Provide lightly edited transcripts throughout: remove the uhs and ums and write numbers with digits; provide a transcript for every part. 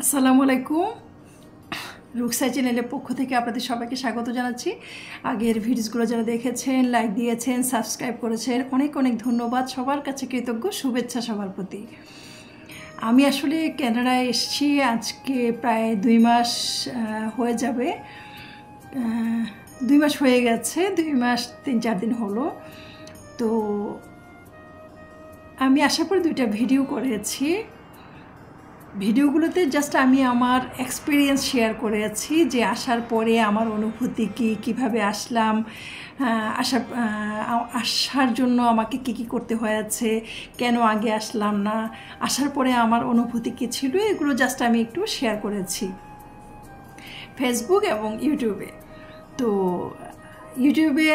আসসালামু আলাইকুম। রুকসাই চ্যানেলের পক্ষ থেকে আপনাদের সবাইকে স্বাগত জানাচ্ছি। আগের ভিডিওসগুলো যারা দেখেছেন, লাইক দিয়েছেন, সাবস্ক্রাইব করেছেন, অনেক অনেক ধন্যবাদ। সবার কাছে কৃতজ্ঞ, শুভেচ্ছা সবার প্রতি। আমি আসলে কানাডায় এসেছি আজকে প্রায় 2 মাস হয়ে যাবে। 2 মাস হয়ে গেছে, 2 মাস 3-4 দিন হলো। তো আমি আসার পর 2টা ভিডিও করেছি। ভিডিওগুলোতে জাস্ট আমি আমার এক্সপিরিয়েন্স শেয়ার করেছি যে আসার পরে আমার অনুভূতি কীভাবে আসলাম, আসার জন্য আমাকে কী করতে হয়েছে, কেন আগে আসলাম না, আসার পরে আমার অনুভূতি কী ছিল, এগুলো জাস্ট আমি একটু শেয়ার করেছি ফেসবুক এবং ইউটিউবে। তো ইউটিউবে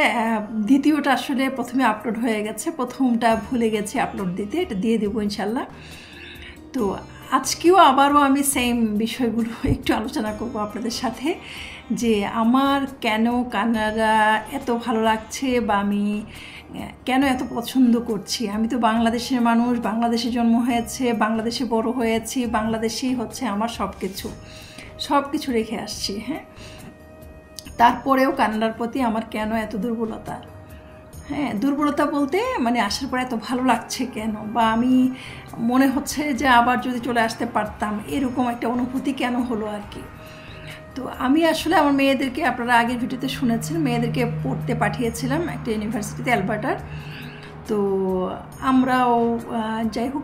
দ্বিতীয়টা আসলে প্রথমে আপলোড হয়ে গেছে, প্রথমটা ভুলে গেছি আপলোড দিতে, এটা দিয়ে দেবো ইনশাল্লাহ। তো আজকেও আবারও আমি সেম বিষয়গুলো একটু আলোচনা করব আপনাদের সাথে, যে আমার কেন কানাডা এত ভালো লাগছে বা আমি কেন এত পছন্দ করছি। আমি তো বাংলাদেশের মানুষ, বাংলাদেশে জন্ম হয়েছে, বাংলাদেশে বড় হয়েছি, বাংলাদেশেই হচ্ছে আমার সব কিছু রেখে আসছি। হ্যাঁ, তারপরেও কানাডার প্রতি আমার কেন এত দুর্বলতা। হ্যাঁ, দুর্বলতা বলতে মানে আসার পর এত ভালো লাগছে কেন, বা আমি মনে হচ্ছে যে আবার যদি চলে আসতে পারতাম, এরকম একটা অনুভূতি কেন হলো আর কি। তো আমি আসলে আমার মেয়েদেরকে, আপনারা আগের ভিডিওতে শুনেছেন, মেয়েদেরকে পড়তে পাঠিয়েছিলাম একটা ইউনিভার্সিটিতে, অ্যালবার্টার। তো আমরাও যাই হোক,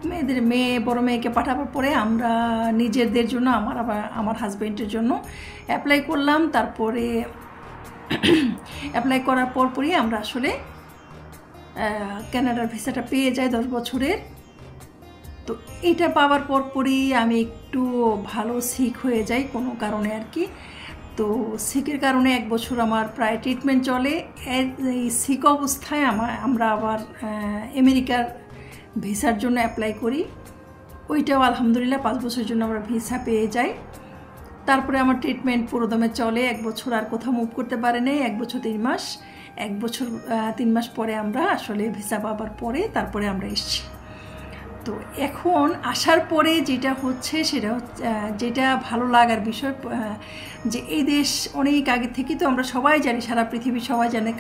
বড় মেয়েকে পাঠাবার পরে আমরা নিজেদের জন্য, আমার হাজব্যান্ডের জন্য অ্যাপ্লাই করলাম। তারপরে অ্যাপ্লাই করার পরই আমরা আসলে কানাডার ভিসাটা পেয়ে যাই 10 বছরের। তো এটা পাওয়ার পরই আমি একটু ভালো সিক হয়ে যাই কোনো কারণে আর কি। তো সিকের কারণে 1 বছর আমার প্রায় ট্রিটমেন্ট চলে। এই সিক অবস্থায় আমরা আবার আমেরিকার ভিসার জন্য অ্যাপ্লাই করি। ওইটাও আলহামদুলিল্লাহ 5 বছরের জন্য আমরা ভিসা পেয়ে যাই। তারপরে আমার ট্রিটমেন্ট পুরোদমে চলে 1 বছর, আর কোথাও মুভ করতে পারে নেই। 1 বছর 3 মাস, 1 বছর 3 মাস পরে আমরা আসলে ভিসা পাবার পরে তারপরে আমরা এসেছি। তো এখন আসার পরে যেটা হচ্ছে সেটা হচ্ছে, যেটা ভালো লাগার বিষয়, যে এই দেশ অনেক আগে থেকে তো আমরা সবাই জানি, সারা পৃথিবী সবাই জানে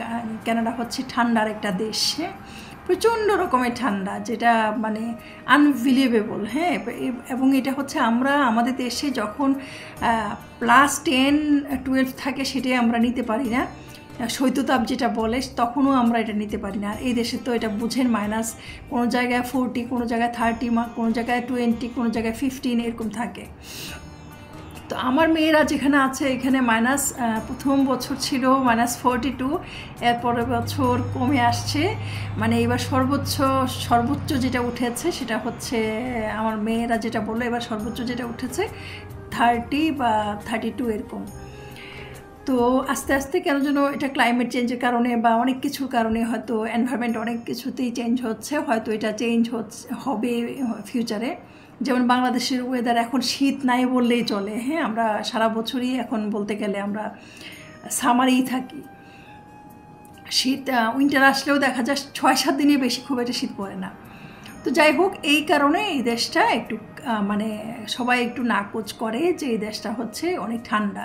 কানাডা হচ্ছে ঠান্ডার একটা দেশ। হ্যাঁ, প্রচণ্ড রকমের ঠান্ডা, যেটা মানে আনবিলিভেবল। হ্যাঁ, এবং এটা হচ্ছে আমরা আমাদের দেশে যখন +10-12 থাকে সেটাই আমরা নিতে পারি না, শৈত্যতাপ যেটা বলে, তখনও আমরা এটা নিতে পারি না। আর এই দেশে তো এটা বুঝেন, মাইনাস কোনো জায়গায় 40, কোনো জায়গায় 30, কোনো জায়গায় 20, কোনো জায়গায় 15 এরকম থাকে। তো আমার মেয়েরা যেখানে আছে এখানে প্রথম বছর ছিল -42, এরপরের বছর কমে আসছে, মানে এবার সর্বোচ্চ যেটা উঠেছে সেটা হচ্ছে, আমার মেয়েরা যেটা বললো, এবার সর্বোচ্চ যেটা উঠেছে 30 বা 32 এরকম। তো আস্তে আস্তে কেন যেন এটা ক্লাইমেট চেঞ্জের কারণে বা অনেক কিছুর কারণে, হয়তো এনভায়রনমেন্ট অনেক কিছুতেই চেঞ্জ হচ্ছে, হয়তো এটা চেঞ্জ হবে ফিউচারে। যেমন বাংলাদেশের ওয়েদার এখন শীত নাই বললেই চলে। হ্যাঁ, আমরা সারা বছরই এখন বলতে গেলে আমরা সামারেই থাকি। শীত উইন্টার আসলেও দেখা যায় 6-7 দিনে বেশি খুব একটা শীত পড়ে না। তো যাই হোক, এই কারণে এই দেশটা একটু মানে সবাই একটু নাকচ করে যে এই দেশটা হচ্ছে অনেক ঠান্ডা।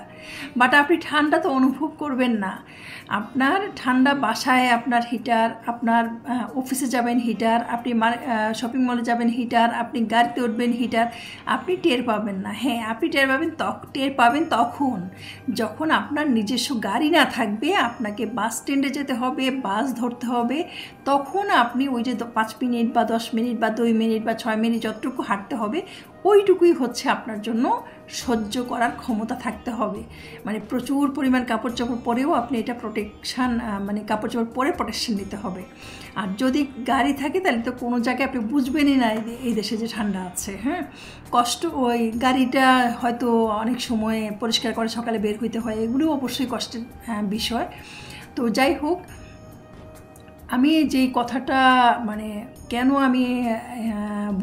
বাট আপনি ঠান্ডা তো অনুভব করবেন না। আপনার ঠান্ডা বাসায় আপনার হিটার, আপনার অফিসে যাবেন হিটার, আপনি শপিং মলে যাবেন হিটার, আপনি গাড়িতে উঠবেন হিটার, আপনি টের পাবেন না। হ্যাঁ, আপনি টের পাবেন তখন যখন আপনার নিজস্ব গাড়ি না থাকবে, আপনাকে বাস স্ট্যান্ডে যেতে হবে, বাস ধরতে হবে, তখন আপনি ওই যে 5 মিনিট বা 10 মিনিট বা 2 মিনিট বা 6 মিনিট যতটুকু হাঁটতে হবে, ওইটুকুই হচ্ছে আপনার জন্য সহ্য করার ক্ষমতা থাকতে হবে। মানে প্রচুর পরিমাণ কাপড় চোপড় পরেও আপনি এটা মানে কাপড় চোপড় পরে প্রোটেকশন নিতে হবে। আর যদি গাড়ি থাকে তাহলে তো কোনো জায়গায় আপনি বুঝবেনই না এই দেশে যে ঠান্ডা আছে। হ্যাঁ, ওই গাড়িটা হয়তো অনেক সময় পরিষ্কার করে সকালে বের হইতে হয়, এগুলো অবশ্যই কষ্টের বিষয়। তো যাই হোক, আমি যেই কথাটা মানে কেন আমি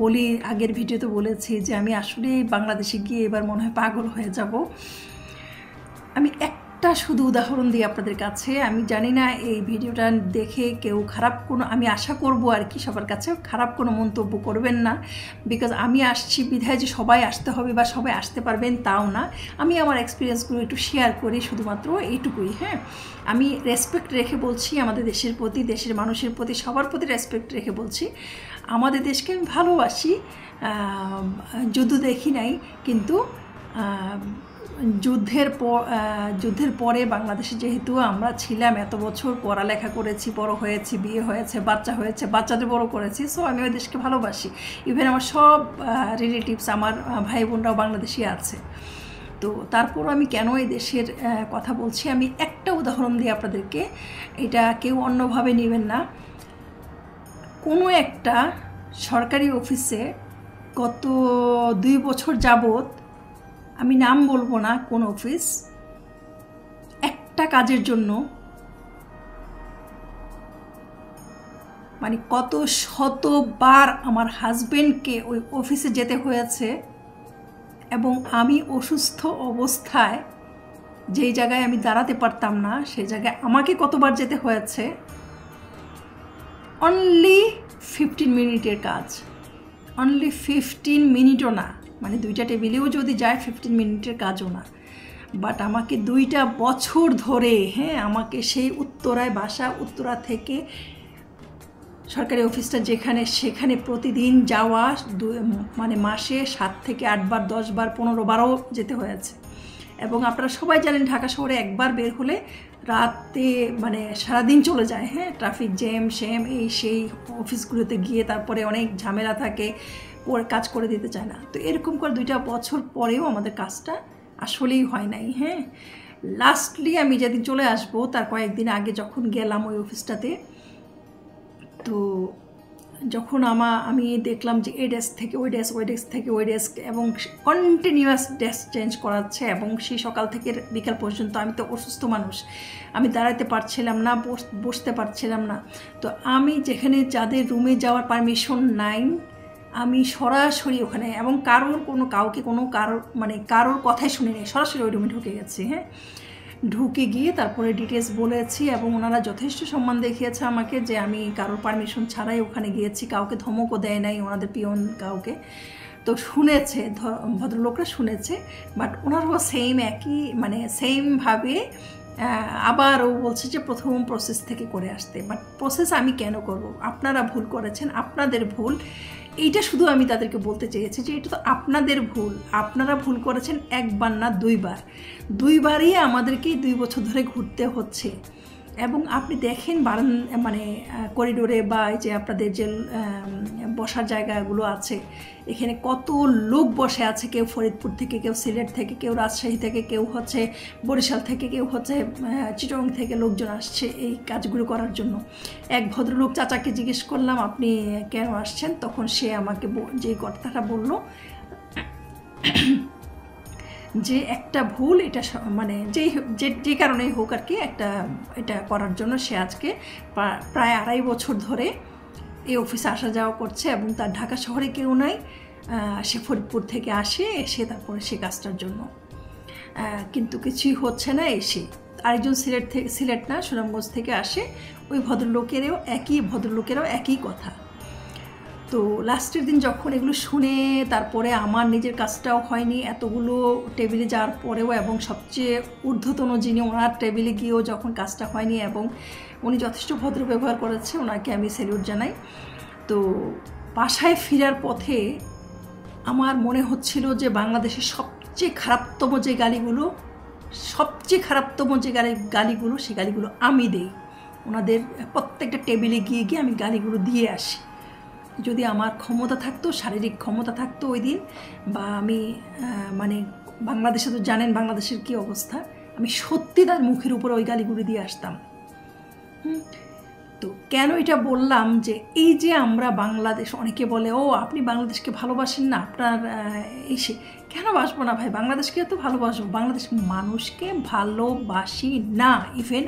বলি, আগের ভিডিওতে বলেছি যে আমি আসলে বাংলাদেশে গিয়ে এবার মনে হয় পাগল হয়ে যাব। আমি একটা শুধু উদাহরণ দিই আপনাদের কাছে। আমি জানি না এই ভিডিওটা দেখে কেউ খারাপ কোনো, আমি আশা করব আর কি সবার কাছে খারাপ কোনো মন্তব্য করবেন না, বিকজ আমি আসছি বিধায় যে সবাই আসতে হবে বা সবাই আসতে পারবেন তাও না। আমি আমার এক্সপিরিয়েন্সগুলো একটু শেয়ার করি, শুধুমাত্র এইটুকুই। হ্যাঁ, আমি রেসপেক্ট রেখে বলছি আমাদের দেশের প্রতি, দেশের মানুষের প্রতি, সবার প্রতি রেসপেক্ট রেখে বলছি। আমাদের দেশকে আমি ভালোবাসি, যুদ্ধ দেখি নাই, কিন্তু যুদ্ধের পরে বাংলাদেশে যেহেতু আমরা ছিলাম, এত বছর পড়ালেখা করেছি, বড় হয়েছি, বিয়ে হয়েছে, বাচ্চা হয়েছে, বাচ্চাদের বড় করেছি, সো আমি ওই দেশকে ভালোবাসি। ইভেন আমার সব রিলেটিভস, আমার ভাই বোনরাও বাংলাদেশি আছে। তো তারপরও আমি কেন এই দেশের কথা বলছি, আমি একটা উদাহরণ দিই আপনাদেরকে, এটা কেউ অন্যভাবে নেবেন না। কোনো একটা সরকারি অফিসে গত 2 বছর যাবত, আমি নাম বলবো না কোন অফিস, একটা কাজের জন্য মানে কত শতবার আমার হাজবেন্ডকে ওই অফিসে যেতে হয়েছে, এবং আমি অসুস্থ অবস্থায় যেই জায়গায় আমি দাঁড়াতে পারতাম না সেই জায়গায় আমাকে কতবার যেতে হয়েছে। অনলি 15 মিনিটের কাজ, অনলি 15 মিনিটও না, মানে 2টা টেবিলেও যদি যায় 15 মিনিটের কাজও না। বাট আমাকে 2টা বছর ধরে, হ্যাঁ, আমাকে সেই উত্তরায় বাসা, উত্তরা থেকে সরকারি অফিসটা যেখানে, সেখানে প্রতিদিন যাওয়া, মানে মাসে 7 থেকে 8 বার, 10 বার, 15 বারও যেতে হয়েছে। এবং আপনারা সবাই জানেন ঢাকা শহরে একবার বের হলে রাতে মানে সারাদিন চলে যায়। হ্যাঁ, ট্রাফিক জ্যাম এই সেই, অফিসগুলোতে গিয়ে তারপরে অনেক ঝামেলা থাকে, কাজ করে দিতে চায় না। তো এরকম করে 2টা বছর পরেও আমাদের কাজটা আসলেই হয় নাই। হ্যাঁ, লাস্টলি আমি যেদিন চলে আসবো তার কয়েকদিন আগে যখন গেলাম ওই অফিসটাতে, তো যখন আমি দেখলাম যে এই ডেস্ক থেকে ওই ডেস্ক, ওই ডেস্ক থেকে ওই ডেস্ক, এবং কন্টিনিউয়াস ডেস্ক চেঞ্জ করাচ্ছে, এবং সেই সকাল থেকে বিকাল পর্যন্ত। আমি তো অসুস্থ মানুষ, আমি দাঁড়াতে পারছিলাম না, বসতে পারছিলাম না। তো আমি যেখানে যাদের রুমে যাওয়ার পারমিশন নাই, আমি সরাসরি ওখানে, এবং কারোর কথাই শুনি নাই, সরাসরি ওই রুমে ঢুকে গেছি। হ্যাঁ, ঢুকে গিয়ে তারপরে ডিটেলস বলেছি, এবং ওনারা যথেষ্ট সম্মান দেখিয়েছে আমাকে যে আমি কারোর পারমিশন ছাড়াই ওখানে গিয়েছি, কাউকে ধমকও দেয় নাই ওনাদের পিয়ন কাউকে। তো শুনেছে, ভদ্রলোকরা শুনেছে, বাট ওনারাও সেমভাবে আবার ও বলছে যে প্রথম প্রসেস থেকে করে আসতে। বাট প্রসেস আমি কেন করব? আপনারা ভুল করেছেন, আপনাদের ভুল। এইটা শুধু আমি তাদেরকে বলতে চেয়েছি যে এটা তো আপনাদের ভুল, আপনারা ভুল করেছেন একবার না 2বার, 2বারই আমাদেরকেই 2 বছর ধরে ঘুরতে হচ্ছে। এবং আপনি দেখেন মানে করিডোরে বা এই যে আপনাদের যে বসার জায়গাগুলো আছে, এখানে কত লোক বসে আছে, কেউ ফরিদপুর থেকে, কেউ সিলেট থেকে, কেউ রাজশাহী থেকে, কেউ হচ্ছে বরিশাল থেকে, কেউ হচ্ছে চিটং থেকে লোকজন আসছে এই কাজগুলো করার জন্য। এক ভদ্রলোক চাচাকে জিজ্ঞেস করলাম আপনি কেন আসছেন, তখন সে আমাকে যে কথাটা বলল যে একটা ভুল, এটা মানে যে কারণেই হোক আর কি, এটা করার জন্য সে আজকে প্রায় 2.5 বছর ধরে এই অফিসে আসা যাওয়া করছে, এবং তার ঢাকা শহরে কেউ নাই, সে ফরিদপুর থেকে আসে, এসে তারপরে সে কাজটার জন্য, কিন্তু কিছুই হচ্ছে না। এসে আরেকজন সিলেট না, সুনামগঞ্জ থেকে আসে, ওই ভদ্রলোকেরাও একই কথা। তো লাস্টের দিন যখন এগুলো শুনে, তারপরে আমার নিজের কাজটাও হয়নি এতগুলো টেবিলে যাওয়ার পরেও, এবং সবচেয়ে ঊর্ধ্বতন যিনি, ওনার টেবিলে গিয়েও যখন কাজটা হয়নি, এবং উনি যথেষ্ট ভদ্র ব্যবহার করেছে, ওনাকে আমি স্যালুট জানাই। তো বাসায় ফেরার পথে আমার মনে হচ্ছিল যে বাংলাদেশের সবচেয়ে খারাপতম যে গালিগুলো, সেই গালিগুলো আমি দেই। ওনাদের প্রত্যেকটা টেবিলে গিয়ে আমি গালিগুলো দিয়ে আসি। যদি আমার ক্ষমতা থাকতো, শারীরিক ক্ষমতা থাকতো ওই দিন, বা আমি মানে বাংলাদেশে তো জানেন বাংলাদেশের কী অবস্থা, আমি সত্যি তার মুখের উপরে ওই গালিগুলো দিয়ে আসতাম। তো কেন এটা বললাম, যে এই যে আমরা বাংলাদেশ, অনেকে বলে ও আপনি বাংলাদেশকে ভালোবাসেন না, আপনার এসে, কেন বাসবো না ভাই, বাংলাদেশকে তো ভালোবাসবো, বাংলাদেশ মানুষকে ভালোবাসি না। ইভেন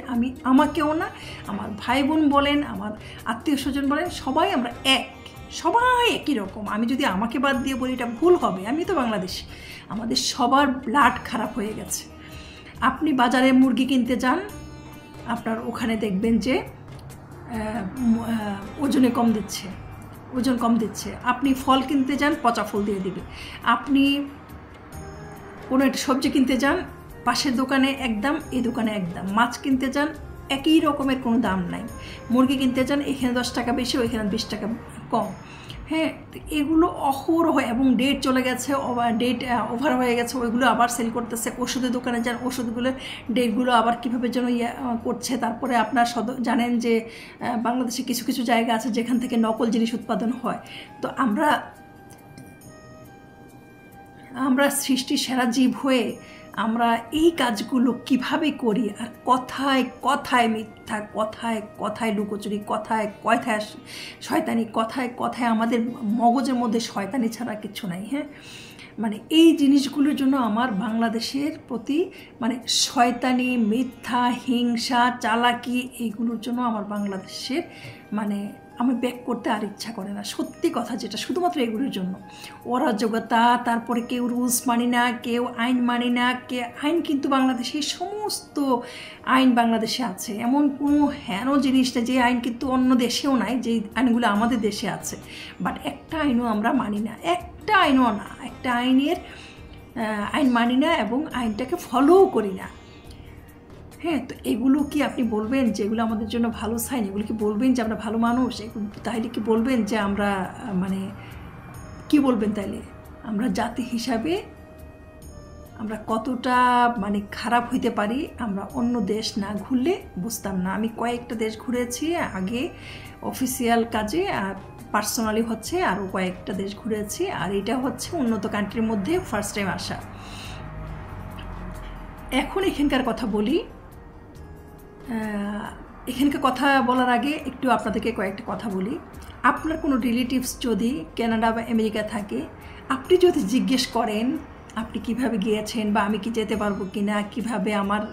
আমাকেও না, আমার ভাই বোন বলেন, আমার আত্মীয় স্বজন বলেন, সবাই আমরা সবাই একই রকম। আমি যদি আমাকে বাদ দিয়ে বলি এটা ভুল হবে, আমি তো বাংলাদেশি, আমাদের সবার ব্লাড খারাপ হয়ে গেছে। আপনি বাজারে মুরগি কিনতে যান, আপনার ওখানে দেখবেন যে ওজন কম দিচ্ছে। আপনি ফল কিনতে যান, পচা ফল দিয়ে দিবে। আপনি কোনো একটা সবজি কিনতে যান, পাশের দোকানে একদম, এই দোকানে একদম। মাছ কিনতে যান, একই রকমের কোনো দাম নাই। মুরগি কিনতে যান, এখানে 10 টাকা বেশি, ওইখানে 20 টাকা কম। হ্যাঁ, এগুলো অহরহ, এবং ডেট চলে গেছে, ডেট ওভার হয়ে গেছে, ওইগুলো আবার সেল করতেছে। ওষুধের দোকানে যান, ওষুধগুলোর ডেটগুলো আবার কীভাবে যেন করছে। তারপরে আপনার জানেন যে বাংলাদেশে কিছু কিছু জায়গা আছে যেখান থেকে নকল জিনিস উৎপাদন হয়। তো আমরা সৃষ্টির সেরা জীব হয়ে আমরা এই কাজগুলো কিভাবে করি, আর কথায় কথায় মিথ্যা, কথায় কথায় লুকোচুরি, কথায় কথায় শয়তানি, কথায় কথায় আমাদের মগজের মধ্যে শয়তানি ছাড়া কিছু নাই। হ্যাঁ, মানে এই জিনিসগুলোর জন্য আমার বাংলাদেশের প্রতি মানে শয়তানি, মিথ্যা, হিংসা, চালাকি, এইগুলোর জন্য আমার বাংলাদেশের মানে আমি ব্যাক করতে আর ইচ্ছা করে না। সত্যি কথা যেটা, শুধুমাত্র এগুলোর জন্য অরাজকতা, তারপরে কেউ রুলস মানি না, কেউ আইন মানি না। আইন কিন্তু বাংলাদেশে, সমস্ত আইন বাংলাদেশে আছে, এমন কোনো হেন জিনিস না যে আইন কিন্তু অন্য দেশেও নাই, যে আইনগুলো আমাদের দেশে আছে। বাট একটা আইনও আমরা মানি না, একটা আইনও না, একটা আইন মানি না, এবং আইনটাকে ফলোও করি না। হ্যাঁ, তো এগুলো কি আপনি বলবেন যে এগুলো আমাদের জন্য ভালো সাইন? এগুলো কি বলবেন যে আমরা ভালো মানুষ? তাইলে কি বলবেন যে আমরা মানে কি বলবেন তাইলে আমরা জাতি হিসাবে আমরা কতটা মানে খারাপ হইতে পারি? আমরা অন্য দেশ না ঘুরলে বুঝতাম না। আমি কয়েকটা দেশ ঘুরেছি আগে অফিসিয়াল কাজে, আর পার্সোনালি হচ্ছে আরও কয়েকটা দেশ ঘুরেছি, আর এটা হচ্ছে উন্নত কান্ট্রির মধ্যে ফার্স্ট টাইম আসা। এখন এখানকার কথা বলি। এখানকার কথা বলার আগে একটু আপনাদেরকে কয়েকটা কথা বলি। আপনার কোনো রিলেটিভস যদি কানাডা বা আমেরিকা থাকে, আপনি যদি জিজ্ঞেস করেন আপনি কিভাবে গিয়েছেন, বা আমি কি যেতে পারবো কিনা, কিভাবে আমার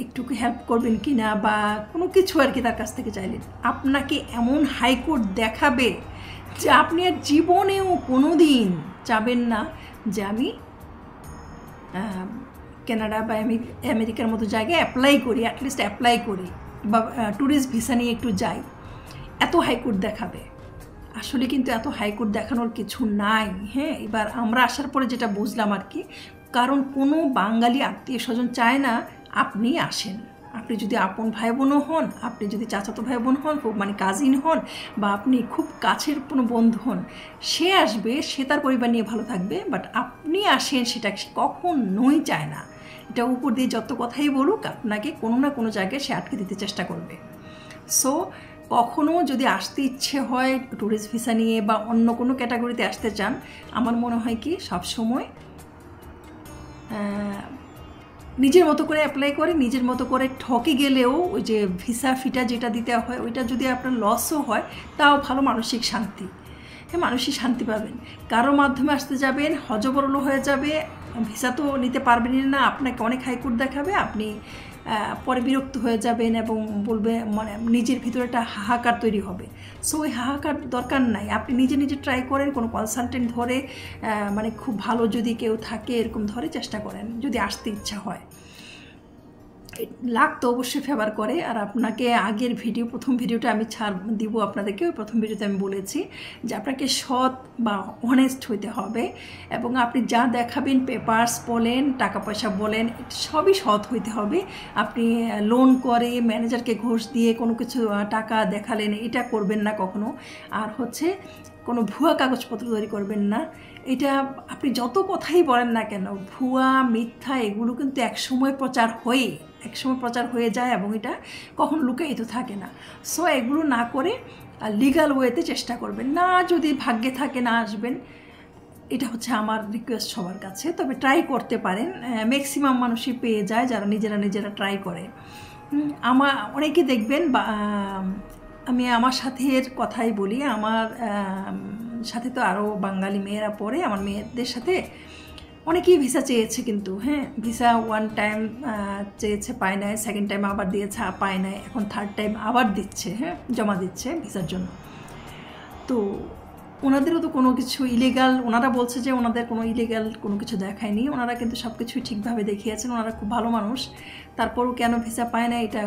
একটু হেল্প করবেন কিনা, বা কোনো কিছু আর কি তার কাছ থেকে চাইলেন, আপনাকে এমন হাইকোর্ট দেখাবে যে আপনি আর জীবনেও কোনো দিন চাবেন না যে আমি কানাডা বা আমেরিকার মতো জায়গায় অ্যাপ্লাই করি, অ্যাটলিস্ট অ্যাপ্লাই করি, বা ট্যুরিস্ট ভিসা নিয়ে একটু যাই। এত হাইকোর্ট দেখাবে। আসলে কিন্তু এত হাইকোর্ট দেখানোর কিছু নাই। হ্যাঁ, এবার আমরা আসার পরে যেটা বুঝলাম আর কি, কারণ কোনো বাঙালি আত্মীয় স্বজন চায় না আপনি আসেন। আপনি যদি আপন ভাই বোনও হন, আপনি যদি চাচাতো ভাই বোন হন, মানে কাজিন হন, বা আপনি খুব কাছের কোনো বন্ধু হন, সে আসবে, সে তার পরিবার নিয়ে ভালো থাকবে। বাট আপনি আসেন সেটা কখনোই চায় না। এটা উপর দিয়ে যত কথাই বলুক, আপনাকে কোনো না কোনো জায়গায় সে আটকে দিতে চেষ্টা করবে। সো কখনও যদি আসতে ইচ্ছে হয় ট্যুরিস্ট ভিসা নিয়ে বা অন্য কোনো ক্যাটাগরিতে আসতে চান, আমার মনে হয় কি সবসময় নিজের মতো করে অ্যাপ্লাই করে, নিজের মতো করে ঠকে গেলেও ওই যে ভিসা ফিটা যেটা দিতে হয় ওইটা যদি আপনার লসও হয়, তাও ভালো মানসিক শান্তি। হ্যাঁ, মানসিক শান্তি পাবেন। কারো মাধ্যমে আসতে যাবেন, হজবরল হয়ে যাবে, ভিসা তো নিতে পারবেনই না, আপনাকে অনেক হাইকোর্ট দেখাবে, আপনি পরে বিরক্ত হয়ে যাবেন এবং বলবে, মানে নিজের ভিতরে একটা হাহাকার তৈরি হবে। সো ওই হাহাকার দরকার নাই। আপনি নিজে নিজে ট্রাই করেন, কোনো কনসালটেন্ট ধরে, মানে খুব ভালো যদি কেউ থাকে এরকম ধরে চেষ্টা করেন যদি আসতে ইচ্ছা হয়। লাক তো অবশ্যই ফেভার করে। আর আপনাকে আগের প্রথম ভিডিওটা আমি দিব আপনাদেরকে। ওই প্রথম ভিডিওতে আমি বলেছি যে আপনাকে সৎ বা অনেস্ট হইতে হবে, এবং আপনি যা দেখাবেন, পেপারস বলেন, টাকা পয়সা বলেন, সবই সৎ হইতে হবে। আপনি লোন করে ম্যানেজারকে ঘুষ দিয়ে কোনো কিছু টাকা দেখালেন, এটা করবেন না কখনো। আর হচ্ছে কোনো ভুয়া কাগজপত্র তৈরি করবেন না। এটা আপনি যত কথাই বলেন না কেন, ভুয়া মিথ্যা এগুলো কিন্তু একসময় প্রচার হয়ে যায়, এবং এটা কখনো লুকায়িত থাকে না। সো এগুলো না করে লিগাল ওয়েতে চেষ্টা করবেন। না যদি ভাগ্যে থাকে না আসবেন, এটা হচ্ছে আমার রিকোয়েস্ট সবার কাছে। তবে ট্রাই করতে পারেন, ম্যাক্সিমাম মানুষই পেয়ে যায় যারা নিজেরা ট্রাই করে। অনেকে দেখবেন, আমি আমার সাথের কথাই বলি, আমার সাথে তো আরও বাঙালি মেয়েরা পড়ে, আমার মেয়েদের সাথে অনেকেই ভিসা চেয়েছে, কিন্তু হ্যাঁ, ভিসা ওয়ান টাইম চেয়েছে, পায় নাই, সেকেন্ড টাইম আবার দিয়েছে, পায় নাই, এখন থার্ড টাইম আবার দিচ্ছে, হ্যাঁ, জমা দিচ্ছে ভিসার জন্য। তো ওনাদেরও তো কোনো কিছু ইলিগাল, ওনারা বলছে যে ওনাদের কোনো ইলিগাল কোনো কিছু দেখায়নি, ওনারা কিন্তু সব কিছুই ঠিকভাবে দেখিয়েছেন, ওনারা খুব ভালো মানুষ। তারপরও কেন ভিসা পায় না এটা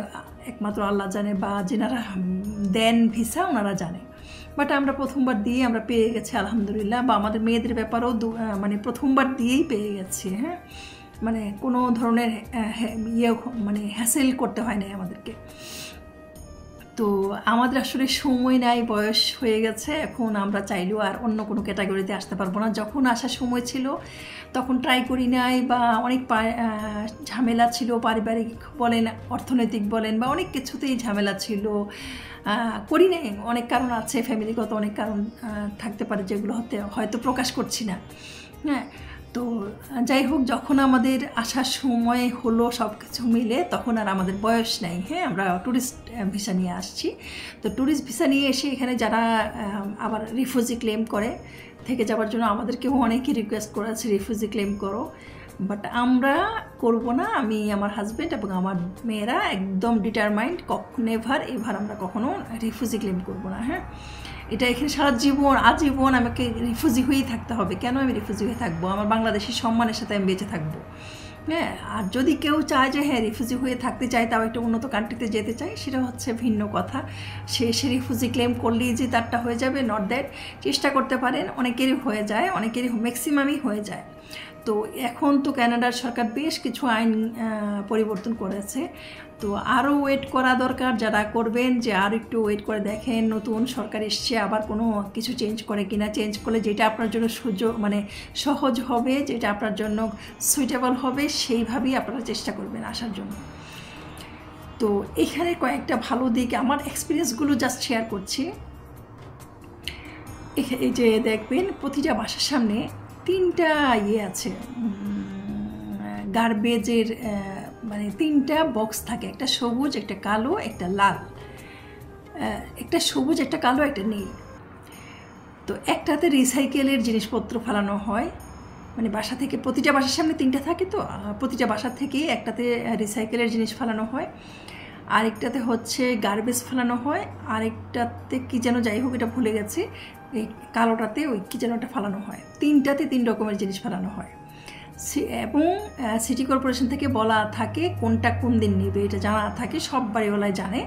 একমাত্র আল্লাহ জানে, বা যেনারা দেন ভিসা ওনারা জানে। বাট আমরা প্রথমবার দিয়ে আমরা পেয়ে গেছি আলহামদুলিল্লাহ, বা আমাদের মেয়েদের ব্যাপারেও মানে প্রথমবার দিয়েই পেয়ে গেছি। হ্যাঁ, মানে কোনো ধরনের ইয়ে মানে হ্যাসেল করতে হয় না আমাদেরকে। তো আমাদের আসলে সময় নাই, বয়স হয়ে গেছে, এখন আমরা চাইলেও আর অন্য কোনো ক্যাটাগরিতে আসতে পারবো না। যখন আসার সময় ছিল তখন ট্রাই করি নাই, বা অনেক ঝামেলা ছিল, পারিবারিক বলেন, অর্থনৈতিক বলেন, বা অনেক কিছুতেই ঝামেলা ছিল, করি নাই। অনেক কারণ আছে, ফ্যামিলিগত অনেক কারণ থাকতে পারে, যেগুলো হয়তো প্রকাশ করছি না। হ্যাঁ, তো যাই হোক, যখন আমাদের আসার সময় হলো সব কিছু মিলে, তখন আর আমাদের বয়স নাই। হ্যাঁ, আমরা ট্যুরিস্ট ভিসা নিয়ে আসছি। তো ট্যুরিস্ট ভিসা নিয়ে এসে এখানে যারা আবার রিফিউজি ক্লেম করে থেকে যাওয়ার জন্য আমাদেরকেও অনেকে রিকোয়েস্ট করেছে রিফিউজি ক্লেম করো, বাট আমরা করব না। আমি, আমার হাজব্যান্ড এবং আমার মেয়েরা একদম ডিটারমাইন্ড, নেভার এভার আমরা কখনো রিফিউজি ক্লেম করব না। হ্যাঁ, এটা এখানে সারা জীবন আজীবন আমাকে রিফিউজি হয়েই থাকতে হবে। কেন আমি রিফিউজি হয়ে থাকবো? আমার বাংলাদেশের সম্মানের সাথে আমি বেঁচে থাকবো। হ্যাঁ, আর যদি কেউ চায় যে হ্যাঁ রিফিউজি হয়ে থাকতে চায়, তাও একটা উন্নত কান্ট্রিতে যেতে চায়, সেটা হচ্ছে ভিন্ন কথা। সে রিফিউজি ক্লেম করলেই যে তারটা হয়ে যাবে, নট দ্যাট। চেষ্টা করতে পারেন, অনেকেরই হয়ে যায়, অনেকেরই ম্যাক্সিমামই হয়ে যায়। তো এখন তো কানাডার সরকার বেশ কিছু আইন পরিবর্তন করেছে, তো আরও ওয়েট করা দরকার। যারা করবেন যে আর একটু ওয়েট করে দেখেন, নতুন সরকার এসছে, আবার কোনো কিছু চেঞ্জ করে কিনা। চেঞ্জ করলে যেটা আপনার জন্য মানে সহজ হবে, যেটা আপনার জন্য সুইটেবল হবে, সেইভাবেই আপনারা চেষ্টা করবেন আসার জন্য। তো এখানে কয়েকটা ভালো দিক, আমার এক্সপিরিয়েন্সগুলো জাস্ট শেয়ার করছি। এই যে দেখবেন প্রতিটা বাসার সামনে 3টা ইয়ে আছে, গার্বেজের মানে 3টা বক্স থাকে, একটা সবুজ, একটা কালো, একটা লাল। একটা সবুজ, একটা কালো, একটা নীল। তো একটাতে রিসাইকেলের জিনিসপত্র ফেলানো হয়, মানে বাসা থেকে, প্রতিটা বাসার সামনে 3টা থাকে, তো প্রতিটা বাসা থেকে একটাতে রিসাইকেলের জিনিস ফেলানো হয়, আরেকটাতে হচ্ছে গার্বেজ ফেলানো হয়, আরেকটাতে কী যেন, যাই হোক এটা ভুলে গেছি, এই কালোটাতে ওই কী যেন একটা ফেলানো হয়। 3টাতে 3 রকমের জিনিস ফেলানো হয়, এবং সিটি কর্পোরেশন থেকে বলা থাকে কোনটা কোন দিন নেবে, এটা জানা থাকে, সব বাড়িওয়ালায় জানে।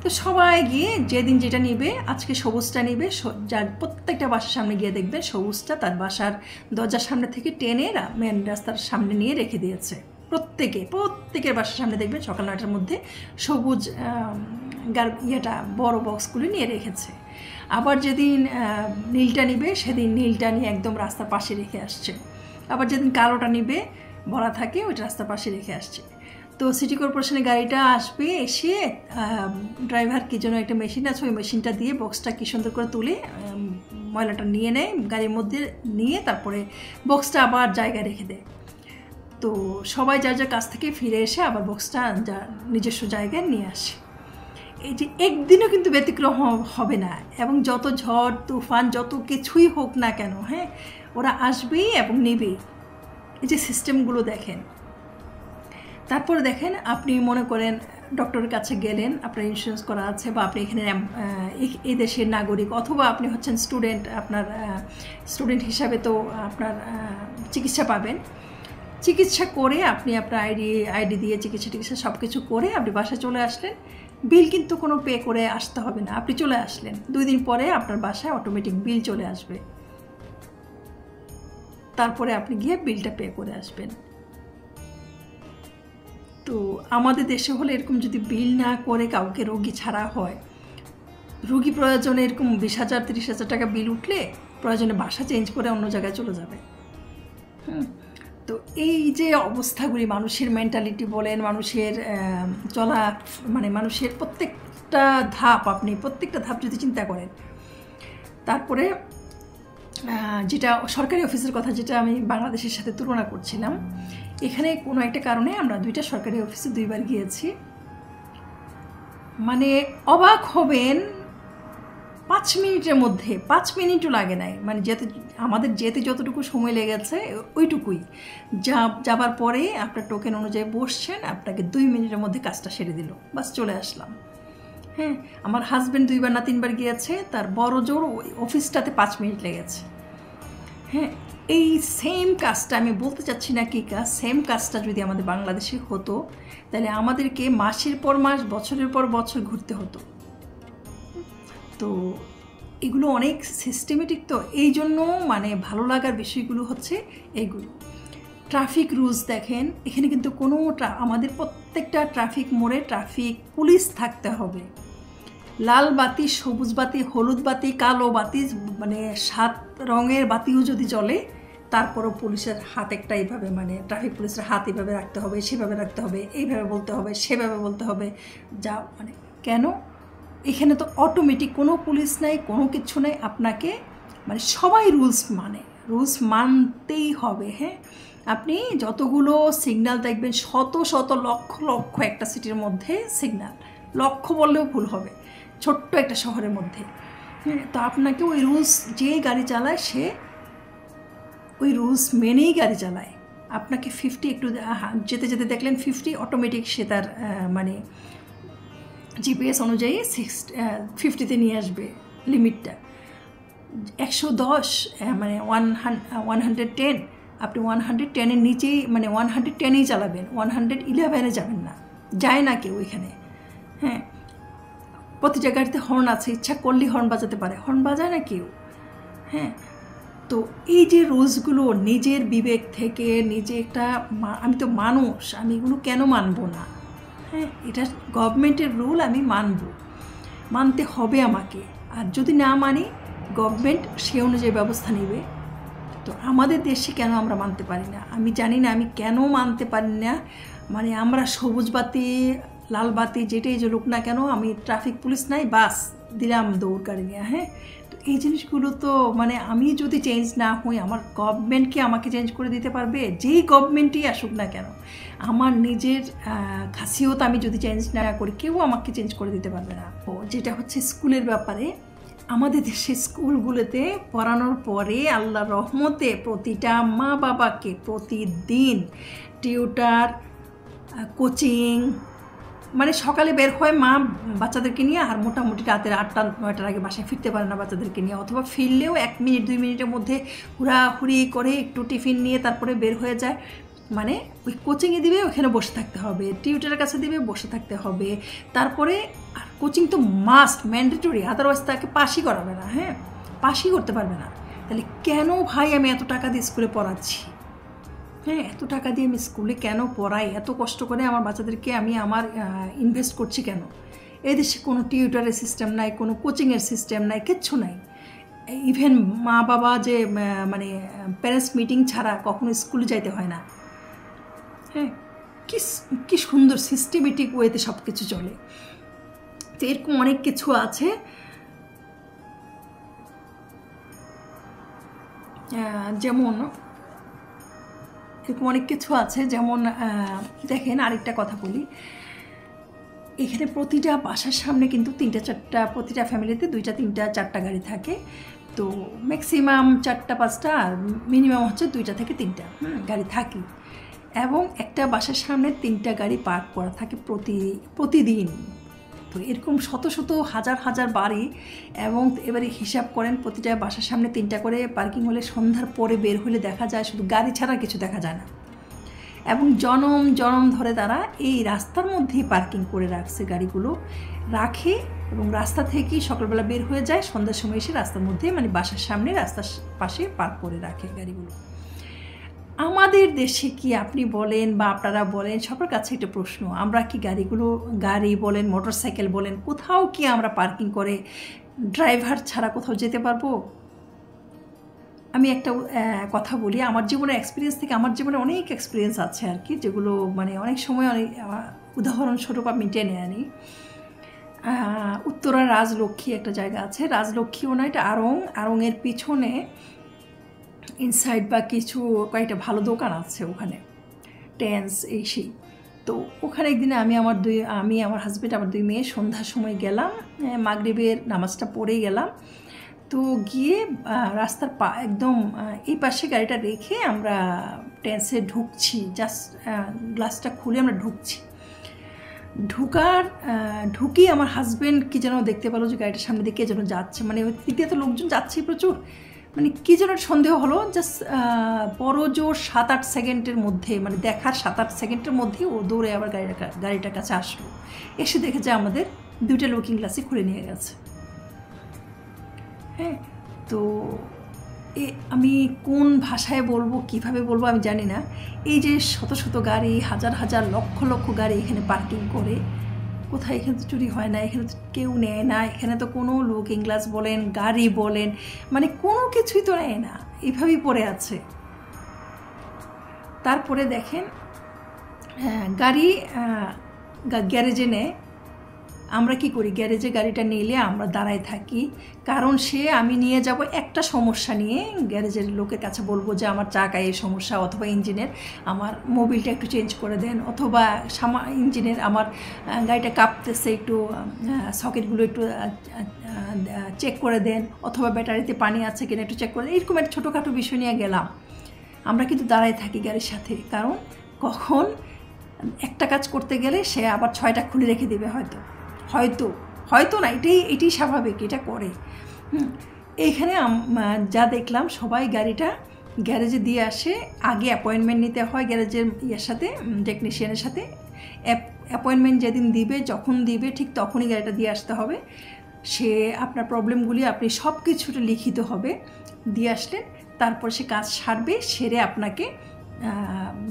তো সবাই গিয়ে যেদিন যেটা নিবে, আজকে সবুজটা নিবে, যার প্রত্যেকটা বাসার সামনে গিয়ে দেখবেন সবুজটা তার বাসার দরজার সামনে থেকে টেনে মেন রাস্তার সামনে নিয়ে রেখে দিয়েছে। প্রত্যেকের বাসার সামনে দেখবেন সকাল 9টার মধ্যে সবুজ ইয়েটা বড় বক্সগুলি নিয়ে রেখেছে। আবার যেদিন নীলটা নিবে, সেদিন নীলটা নিয়ে একদম রাস্তার পাশে রেখে আসছে। আবার যেদিন কালোটা নিবে বলা থাকে, ওইটা রাস্তার পাশে রেখে আসছে। তো সিটি কর্পোরেশনের গাড়িটা আসবে, এসে ড্রাইভার কি জন্য একটা মেশিন আছে, ওই মেশিনটা দিয়ে বক্সটা কি সুন্দর করে তুলে ময়লাটা নিয়ে নেয়, গাড়ির মধ্যে নিয়ে তারপরে বক্সটা আবার জায়গায় রেখে দেয়। তো সবাই যার যার কাছ থেকে ফিরে এসে আবার বক্সটা নিজস্ব জায়গায় নিয়ে আসে। এই যে একদিনও কিন্তু ব্যতিক্রম হবে না, এবং যত ঝড় তুফান যত কিছুই হোক না কেন, হ্যাঁ, ওরা আসবেই এবং নেবেই। এই যে সিস্টেমগুলো দেখেন। তারপরে দেখেন, আপনি মনে করেন ডক্টরের কাছে গেলেন, আপনার ইন্স্যুরেন্স করা আছে, বা আপনি এখানে এই দেশের নাগরিক, অথবা আপনি হচ্ছেন স্টুডেন্ট, আপনার স্টুডেন্ট হিসাবে তো আপনার চিকিৎসা পাবেন। চিকিৎসা করে আপনি আপনার আইডি দিয়ে চিকিৎসা সব কিছু করে আপনি বাসায় চলে আসলেন। বিল কিন্তু কোনো পে করে আসতে হবে না, আপনি চলে আসলেন, 2 দিন পরে আপনার বাসায় অটোমেটিক বিল চলে আসবে। তারপরে আপনি গিয়ে বিলটা পে করে আসবেন। তো আমাদের দেশে হলে এরকম যদি বিল না করে কাউকে রোগী ছাড়া হয়, রোগী প্রয়োজনে এরকম 20,000 30,000 টাকা বিল উঠলে প্রয়োজনে বাসা চেঞ্জ করে অন্য জায়গায় চলে যাবে। তো এই যে অবস্থাগুলি, মানুষের মেন্টালিটি বলেন, মানুষের চলা, মানে মানুষের প্রত্যেকটা ধাপ, আপনি প্রত্যেকটা ধাপ যদি চিন্তা করেন। তারপরে যেটা সরকারি অফিসের কথা, যেটা আমি বাংলাদেশের সাথে তুলনা করছিলাম, এখানে কোনো একটা কারণে আমরা 2টা সরকারি অফিসে 2বার গিয়েছি। মানে অবাক হবেন, 5 মিনিটের মধ্যে, 5 মিনিটও লাগে নাই, মানে আমাদের যেতে যতটুকু সময় লেগেছে ওইটুকুই, যাবার পরে আপনার টোকেন অনুযায়ী বসছেন, আপনাকে 2 মিনিটের মধ্যে কাজটা সেরে দিল, বাস চলে আসলাম। হ্যাঁ, আমার হাজব্যান্ড 2বার না 3বার গিয়েছে, তার বড় জোর ওই অফিসটাতে 5 মিনিট লেগেছে। হ্যাঁ, এই সেম কাজটা, আমি বলতে চাচ্ছি না কী কাজ, সেম কাজটা যদি আমাদের বাংলাদেশে হতো তাহলে আমাদেরকে মাসের পর মাস, বছরের পর বছর ঘুরতে হতো। তো এগুলো অনেক সিস্টেমেটিক, তো এই জন্য মানে ভালো লাগার বিষয়গুলো হচ্ছে এইগুলো। ট্রাফিক রুলস দেখেন, এখানে কিন্তু কোনো আমাদের প্রত্যেকটা ট্রাফিক মোড়ে ট্রাফিক পুলিশ থাকতে হবে। লাল বাতি, সবুজ বাতি, হলুদ বাতি, কালো বাতি, মানে 7 রঙের বাতিও যদি জ্বলে তারপরও পুলিশের হাত একটা এইভাবে, মানে ট্রাফিক পুলিশের হাত এইভাবে রাখতে হবে, সেভাবে রাখতে হবে, এইভাবে বলতে হবে, সেভাবে বলতে হবে। যা মানে কেন, এখানে তো অটোমেটিক কোনো পুলিশ নাই, কোনো কিছু নেই, আপনাকে মানে সবাই রুলস মানে, রুলস মানতেই হবে। হ্যাঁ, আপনি যতগুলো সিগন্যাল দেখবেন, শত শত লক্ষ লক্ষ একটা সিটির মধ্যে সিগন্যাল, লক্ষ বললেও ভুল হবে, ছোট্ট একটা শহরের মধ্যে। হ্যাঁ, তো আপনাকে ওই রুলস, যে গাড়ি চালায় সে ওই রুলস মেনেই গাড়ি চালায়। আপনাকে 50 একটু যেতে যেতে দেখলেন 50, অটোমেটিক সে তার মানে জিপিএস অনুযায়ী 50-তে নিয়ে আসবে লিমিটটা। 110 মানে 110, আপনি 110-এর নিচেই, মানে 110-এই চালাবেন, 111-এ যাবেন না, যায় না কেউ এখানে। হ্যাঁ, প্রতিটা গাড়িতে হর্ন আছে, ইচ্ছা করলেই হর্ন বাজাতে পারে, হর্ন বাজায় না কেউ। হ্যাঁ, তো এই যে রুলসগুলো নিজের বিবেক থেকে, নিজে একটা, আমি তো মানুষ, আমি এগুলো কেন মানবো না? হ্যাঁ, এটা গভর্নমেন্টের রুল, আমি মানতে হবে আমাকে। আর যদি না মানি, গভর্নমেন্ট সে অনুযায়ী ব্যবস্থা নেবে। তো আমাদের দেশে কেন আমরা মানতে পারি না? আমি জানি না আমি কেন মানতে পারি না। মানে আমরা সবুজ বাতি, লাল বাতি যেটাই জ্বলুক না কেন, আমি ট্রাফিক পুলিশ নাই, বাস দিলাম দৌড় গাড়ি নিয়ে। হ্যাঁ, তো এই জিনিসগুলো তো মানে আমি যদি চেঞ্জ না হই, আমার গভর্নমেন্ট কি আমাকে চেঞ্জ করে দিতে পারবে? যেই গভর্নমেন্টই আসুক না কেন, আমার নিজের খাসিয়ত আমি যদি চেঞ্জ না করি, কেউ আমাকে চেঞ্জ করে দিতে পারবে না। ও যেটা হচ্ছে স্কুলের ব্যাপারে, আমাদের দেশের স্কুলগুলোতে পড়ানোর পরে আল্লাহর রহমতে প্রতিটা মা বাবাকে প্রতিদিন টিউটার, কোচিং, মানে সকালে বের হয় মা বাচ্চাদেরকে নিয়ে, আর মোটামুটি রাতের 8টা-9টার আগে বাসায় ফিরতে পারে না বাচ্চাদেরকে নিয়ে, অথবা ফিরলেও 1 মিনিট 2 মিনিটের মধ্যে হুড়াহুড়ি করে একটু টিফিন নিয়ে তারপরে বের হয়ে যায়। মানে ওই কোচিংয়ে দিবে, ওখানে বসে থাকতে হবে, টিউটারের কাছে দিবে, বসে থাকতে হবে। তারপরে আর কোচিং তো মাস্ট, ম্যান্ডেটরি, আদারওয়াইজ তাকে পাসই করাবে না। হ্যাঁ, পাসই করতে পারবে না। তাহলে কেন ভাই আমি এত টাকা দিয়ে স্কুলে পড়াচ্ছি? হ্যাঁ, এত টাকা দিয়ে আমি স্কুলে কেন পড়াই? এত কষ্ট করে আমার বাচ্চাদেরকে আমি আমার ইনভেস্ট করছি কেন? এই দেশে কোনো টিউটারের সিস্টেম নাই, কোনো কোচিংয়ের সিস্টেম নাই, কিচ্ছু নাই। ইভেন মা বাবা যে মানে প্যারেন্টস মিটিং ছাড়া কখনো স্কুলে যাইতে হয় না। হ্যাঁ, কি সুন্দর সিস্টেমেটিক ওয়েতে সব কিছু চলে। তো এরকম অনেক কিছু আছে। যেমন এরকম অনেক কিছু আছে, যেমন দেখেন আরেকটা কথা বলি, এখানে প্রতিটা বাসার সামনে কিন্তু 3টা-4টা, প্রতিটা ফ্যামিলিতে 2টা-3টা-4টা গাড়ি থাকে। তো ম্যাক্সিমাম 4টা-5টা, আর মিনিমাম হচ্ছে 2টা থেকে 3টা গাড়ি থাকে। এবং একটা বাসার সামনে 3টা গাড়ি পার্ক করা থাকে প্রতিদিন। তো এরকম শত শত হাজার হাজার বাড়ি, এবং এবারে হিসাব করেন প্রতিটা বাসার সামনে 3টা করে পার্কিং হলে সন্ধ্যার পরে বের হলে দেখা যায় শুধু গাড়ি ছাড়া কিছু দেখা যায় না। এবং জনম জনম ধরে তারা এই রাস্তার মধ্যেই পার্কিং করে রাখছে, গাড়িগুলো রাখে এবং রাস্তা থেকেই সকালবেলা বের হয়ে যায়, সন্ধ্যার সময় এসে রাস্তার মধ্যে, মানে বাসার সামনে রাস্তার পাশে পার্ক করে রাখে গাড়িগুলো। আমাদের দেশে কি আপনি বলেন বা আপনারা বলেন, সবার কাছে একটা প্রশ্ন, আমরা কি গাড়ি বলেন, মোটরসাইকেল বলেন, কোথাও কি আমরা পার্কিং করে ড্রাইভার ছাড়া কোথাও যেতে পারবো? আমি একটা কথা বলি, আমার জীবনের এক্সপিরিয়েন্স থেকে, আমার জীবনে অনেক এক্সপিরিয়েন্স আছে আর কি, যেগুলো মানে অনেক সময় অনেক উদাহরণস্বরূপ আমি টেনে আনি। উত্তরা রাজলক্ষ্মী একটা জায়গা আছে, রাজলক্ষ্মীও না, এটা আড়ংয়ের পিছনে ইনসাইড বা কিছু কয়েকটা ভালো দোকান আছে ওখানে, টেন্স এই সেই। তো ওখানে একদিনে আমি আমার হাজব্যান্ড, আমার 2 মেয়ে সন্ধ্যার সময় গেলাম, মাগরিবের নামাজটা পড়েই গেলাম। তো গিয়ে রাস্তার একদম এই পাশে গাড়িটা রেখে আমরা টেন্সে ঢুকছি, জাস্ট গ্লাসটা খুলে আমরা ঢুকছি। ঢুকি আমার হাজব্যান্ড কি যেন দেখতে পেলো যে গাড়িটার সামনে দিয়ে কে যেন যাচ্ছে, মানে দ্বিতীয় তো লোকজন যাচ্ছেই প্রচুর, মানে কী যেন সন্দেহ হলো। জাস্ট বড় জোর 7-8 সেকেন্ডের মধ্যে, মানে দেখার 7-8 সেকেন্ডের মধ্যেই ও দৌড়ে আবার গাড়িটার কাছে আসলো, এসে দেখেছে আমাদের 2টা লুকিং গ্লাসই খুলে নিয়ে গেছে। হ্যাঁ, তো আমি কোন ভাষায় বলবো, কিভাবে বলবো আমি জানি না। এই যে শত শত গাড়ি, হাজার হাজার লক্ষ লক্ষ গাড়ি এখানে পার্কিং করে, কোথায় এখানে তো চুরি হয় না, এখানে তো কেউ নেয় না, এখানে তো কোনো লুকিং গ্লাস বলেন, গাড়ি বলেন, মানে কোনো কিছুই তো নেয় না, এভাবেই পড়ে আছে। তারপরে দেখেন গাড়ি গ্যারেজে নেয়, আমরা কি করি, গ্যারেজে গাড়িটা নিলে আমরা দাঁড়ায় থাকি, কারণ আমি নিয়ে যাব একটা সমস্যা নিয়ে, গ্যারেজের লোকের কাছে বলবো যে আমার চাকায় এই সমস্যা, অথবা ইঞ্জিনের আমার মোবিলটা একটু চেঞ্জ করে দেন, অথবা ইঞ্জিনের আমার গাড়িটা কাঁপতেছে, একটু সকেটগুলো একটু চেক করে দেন, অথবা ব্যাটারিতে পানি আছে কিনা একটু চেক করে দেন। এরকম একটা ছোটোখাটো বিষয় নিয়ে গেলাম, আমরা কিন্তু দাঁড়ায় থাকি গাড়ির সাথে, কারণ কখন একটা কাজ করতে গেলে সে আবার 6টা খুলে রেখে দেবে, হয়তো না, এটাই স্বাভাবিক, এটা করে। এইখানে যা দেখলাম, সবাই গাড়িটা গ্যারেজে দিয়ে আসে, আগে অ্যাপয়েন্টমেন্ট নিতে হয় গ্যারেজের সাথে, টেকনিশিয়ানের সাথে। অ্যাপয়েন্টমেন্ট যেদিন দিবে, যখন দিবে ঠিক তখনই গাড়িটা দিয়ে আসতে হবে। সে আপনার প্রবলেমগুলি আপনি সব কিছুটা লিখিত হবে দিয়ে আসলেন, তারপর সে কাজ সারবে, সেরে আপনাকে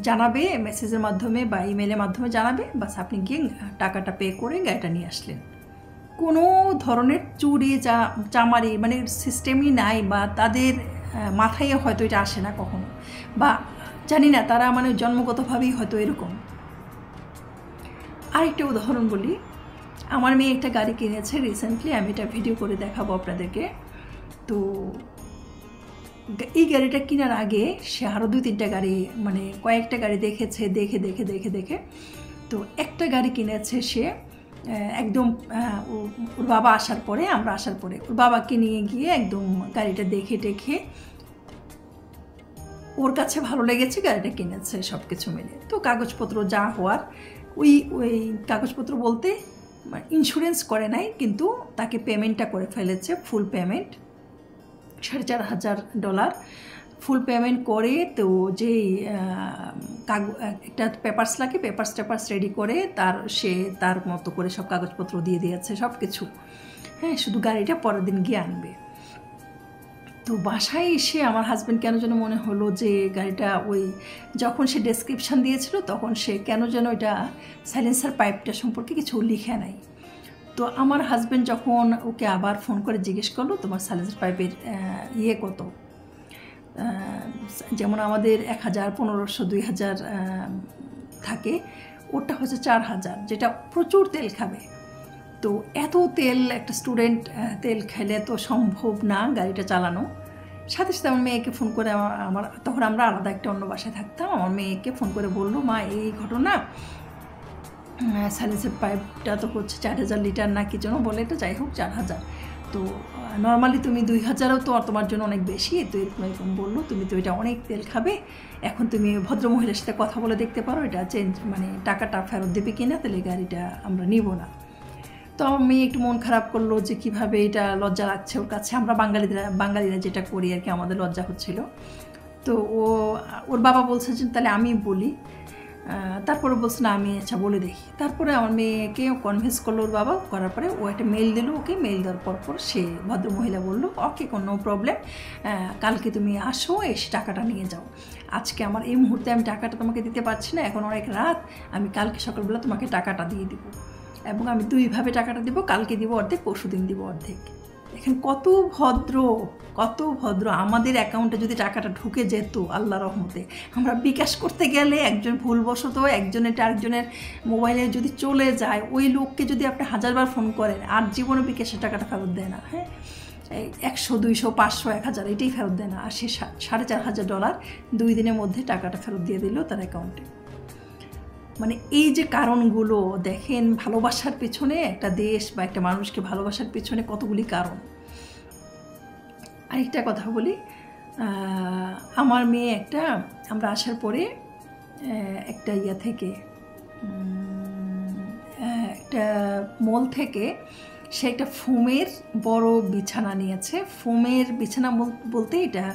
জানাবে মেসেজের মাধ্যমে বা ইমেলের মাধ্যমে জানাবে, বাস আপনি গিয়ে টাকাটা পে করে গাড়িটা নিয়ে আসলেন। কোনো ধরনের চুরি চামারি মানে সিস্টেমই নাই, বা তাদের মাথায় হয়তো এটা আসে না কখনো, বা জানি না, তারা মানে জন্মগতভাবেই হয়তো এরকম। আরেকটা উদাহরণ বলি, আমার মেয়ে একটা গাড়ি কিনেছে রিসেন্টলি, আমি এটা ভিডিও করে দেখাবো আপনাদেরকে। তো এই গাড়িটা কেনার আগে সে আরও 2-3টা গাড়ি, মানে কয়েকটা গাড়ি দেখেছে, দেখে তো একটা গাড়ি কিনেছে সে একদম ওর বাবা আসার পরে, আমরা আসার পরে ওর বাবাকে নিয়ে গিয়ে একদম গাড়িটা দেখে ওর কাছে ভালো লেগেছে, গাড়িটা কিনেছে সব কিছু মিলে। তো কাগজপত্র যা হওয়ার, ওই কাগজপত্র বলতে ইন্স্যুরেন্স করে নাই, কিন্তু তাকে পেমেন্টটা করে ফেলেছে, ফুল পেমেন্ট $4,500 ফুল পেমেন্ট করে। তো যেই একটা পেপারস লাগে, পেপারস রেডি করে তার মতো করে সব কাগজপত্র দিয়ে দিয়েছে, সব কিছু। হ্যাঁ, শুধু গাড়িটা পরের দিন গিয়ে আনবে। তো বাসায় এসে আমার হাজব্যান্ড কেন যেন মনে হলো যে গাড়িটা যখন সে ডেসক্রিপশান দিয়েছিল, তখন সে কেন যেন এটা সাইলেন্সার পাইপটা সম্পর্কে কিছু লিখে নাই। তো আমার হাজব্যান্ড যখন ওকে আবার ফোন করে জিজ্ঞেস করলো, তোমার সাইলেন্সার পাইপের কত, যেমন আমাদের 1000, 1500, 2000 থাকে, ওটা হচ্ছে 4000, যেটা প্রচুর তেল খাবে। তো এত তেল, একটা স্টুডেন্ট তেল খেলে তো সম্ভব না গাড়িটা চালানো। সাথে সাথে আমার মেয়েকে ফোন করে, তখন আমরা আলাদা একটা অন্য বাসায় থাকতাম, আমার মেয়েকে ফোন করে বললো, মা এই ঘটনা, সাইলেন্সার পাইপটা তো হচ্ছে 4000 লিটার না কি যেন বলে, এটা যাই হোক 4000। তো নর্মালি তুমি 2000ও তো তোমার জন্য অনেক বেশি, তো এরকম বললো, তুমি তো এটা অনেক তেল খাবে, এখন তুমি ভদ্রমহিলার সাথে কথা বলে দেখতে পারো, এটা চেঞ্জ মানে টাকাটা ফেরত দেবে কিনা, তাহলে গাড়িটা আমরা নিব না। তো আমার মেয়ে একটু মন খারাপ করলো যে কীভাবে, এটা লজ্জা লাগছে ওর কাছে, আমরা বাঙালিরা যেটা করি আর কি, আমাদের লজ্জা হচ্ছিল। তো ওর বাবা বলছে যে তাহলে আমি বলি, তারপরে বলছে না আমি আচ্ছা বলে দেখি। তারপরে আমার মেয়েকে কনভিন্স করলো ওর বাবা, করার পরে ও একটা মেল দিল ওকে, মেল দেওয়ার পর সে ভদ্রমহিলা বললো, ওকে কোনো প্রবলেম, কালকে তুমি আসো, এসে টাকাটা নিয়ে যাও, আজকে আমার এই মুহূর্তে আমি টাকাটা তোমাকে দিতে পারছি না, এখন অনেক রাত, আমি কালকে সকালবেলা তোমাকে টাকাটা দিয়ে দিব, এবং আমি 2 ভাবে টাকাটা দিব, কালকে দিব অর্ধেক, পরশুদিন দিব অর্ধেক। এখন কত ভদ্র। আমাদের অ্যাকাউন্টে যদি টাকাটা ঢুকে যেত আল্লাহ রহমতে, আমরা বিকাশ করতে গেলে একজন ভুলবশত আরেকজনের মোবাইলে যদি চলে যায়, ওই লোককে যদি আপনি 1000বার ফোন করেন, আর জীবনে বিকাশের টাকাটা ফেরত দেয় না। হ্যাঁ, 100, 200, 500, 1000 এটাই ফেরত দেয় না, আর সে $4500 2 দিনের মধ্যে টাকাটা ফেরত দিয়ে দিল তার অ্যাকাউন্টে। মানে এই যে কারণগুলো দেখেন, ভালোবাসার পেছনে, একটা দেশ বা একটা মানুষকে ভালোবাসার পেছনে কতগুলি কারণ। আরেকটা কথা বলি, আমার মেয়ে আমরা আসার পরে একটা থেকে একটা মল থেকে সে একটা ফোমের বড় বিছানা নিয়েছে। ফোমের বিছানা বলতে এটা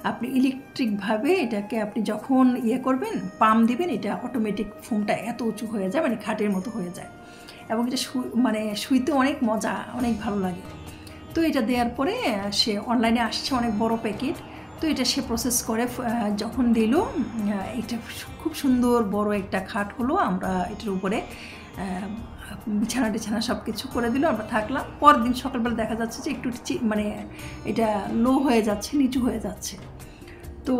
আপনি ইলেকট্রিকভাবে এটাকে আপনি যখন করবেন, পাম্প দিবেন, এটা অটোমেটিক ফোমটা এত উঁচু হয়ে যায়, মানে খাটের মতো হয়ে যায়, এবং এটা মানে শুইতে অনেক মজা, অনেক ভালো লাগে। তো এটা দেওয়ার পরে সে অনলাইনে আসছে অনেক বড় প্যাকেট। তো এটা সে প্রসেস করে যখন দিল, এটা খুব সুন্দর বড় একটা খাট হলো। আমরা এটার উপরে বিছানা টিছানা সব কিছু করে দিল, আমরা থাকলাম। পরের দিন সকালবেলা দেখা যাচ্ছে যে একটু মানে এটা লো হয়ে যাচ্ছে, নিচু হয়ে যাচ্ছে। তো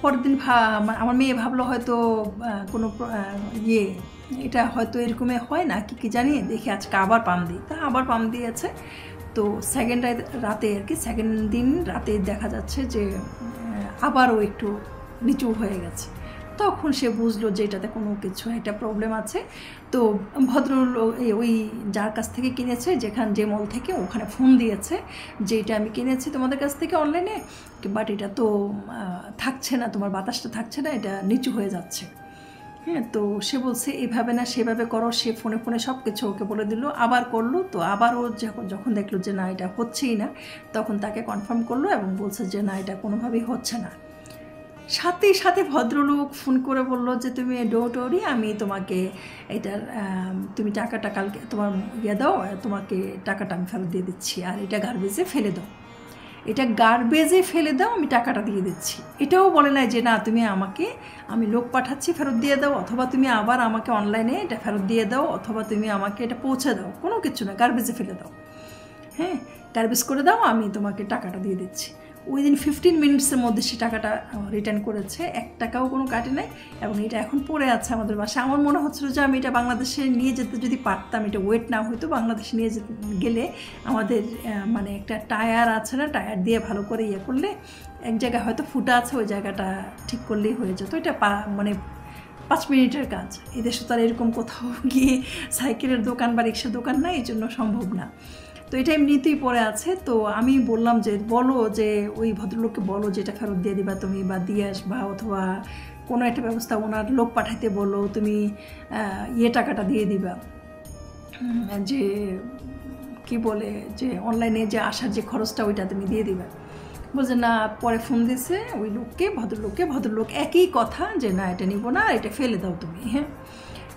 পরের দিন আমার মেয়ে ভাবলো হয়তো কোনো এটা হয়তো এরকমই হয় না কি জানি, দেখে আজকে আবার পাম্প দিই। তা আবার পাম্প দিয়েছে। তো সেকেন্ড রাতে আর কি, সেকেন্ড দিন রাতে দেখা যাচ্ছে যে আবারও একটু নিচু হয়ে গেছে। তখন সে বুঝলো যে এটাতে কোনো কিছু একটা প্রবলেম আছে। তো ভদ্রলোক ওই যার কাছ থেকে কিনেছে, যে মল থেকে, ওখানে ফোন দিয়েছে যে এটা আমি কিনেছি তোমাদের কাছ থেকে অনলাইনে, বাট এটা তো থাকছে না, তোমার বাতাসটা থাকছে না, এটা নিচু হয়ে যাচ্ছে। হ্যাঁ, তো সে বলছে এভাবে না সেভাবে করো। সে ফোনে ফোনে সব কিছু ওকে বলে দিল, আবার করলো। তো আবার ও যখন দেখলো যে না এটা হচ্ছেই না, তখন তাকে কনফার্ম করলো এবং বলছে যে না এটা কোনোভাবেই হচ্ছে না। সাথে সাথে ভদ্রলোক ফোন করে বললো যে তুমি ডোন্ট ওয়ারি, আমি তোমাকে এটার তুমি টাকাটা কালকে তোমার দাও, তোমাকে টাকাটা আমি ফেরত দিয়ে দিচ্ছি, আর এটা গার্বেজে ফেলে দাও, এটা গার্বেজে ফেলে দাও, আমি টাকাটা দিয়ে দিচ্ছি। এটাও বলে না যে না তুমি আমি লোক পাঠাচ্ছি ফেরত দিয়ে দাও, অথবা তুমি আবার আমাকে অনলাইনে এটা ফেরত দিয়ে দাও, অথবা তুমি আমাকে এটা পৌঁছে দাও, কোনো কিছু না, গার্বেজে ফেলে দাও। হ্যাঁ, গার্বেজ করে দাও, আমি তোমাকে টাকাটা দিয়ে দিচ্ছি। উইদিন 15 মিনিটসের মধ্যে সে টাকাটা রিটার্ন করেছে, 1 টাকাও কোনো কাটে নাই, এবং এটা এখন পড়ে আছে আমাদের বাসায়। আমার মনে হচ্ছিল যে আমি এটা বাংলাদেশে নিয়ে যেতে যদি পারতাম, এটা ওয়েট না হয়তো, বাংলাদেশে নিয়ে গেলে আমাদের মানে একটা টায়ার আছে না, টায়ার দিয়ে ভালো করে করলে এক জায়গায় হয়তো ফুটা আছে, ওই জায়গাটা ঠিক করলেই হয়ে যেত। এটা মানে 5 মিনিটের কাজ। এদেশে তো আর এরকম কোথাও গিয়ে সাইকেলের দোকান বা রিক্সার দোকান না, এই জন্য সম্ভব না। তো এটা এমনিতেই পড়ে আছে। তো আমি বললাম যে বলো, যে ওই ভদ্রলোককে বলো যে এটা ফেরত দিয়ে দিবা তুমি, বা দিয়ে আসবা, অথবা কোনো একটা ব্যবস্থা ওনার লোক পাঠাইতে বলো, তুমি টাকাটা দিয়ে দিবা, যে কি বলে যে অনলাইনে যে আসার যে খরচটা ওইটা তুমি দিয়ে দিবা। বলছে না, পরে ফোন দিছে ওই ভদ্রলোক একই কথা, যে না এটা নিব না, এটা ফেলে দাও তুমি। হ্যাঁ,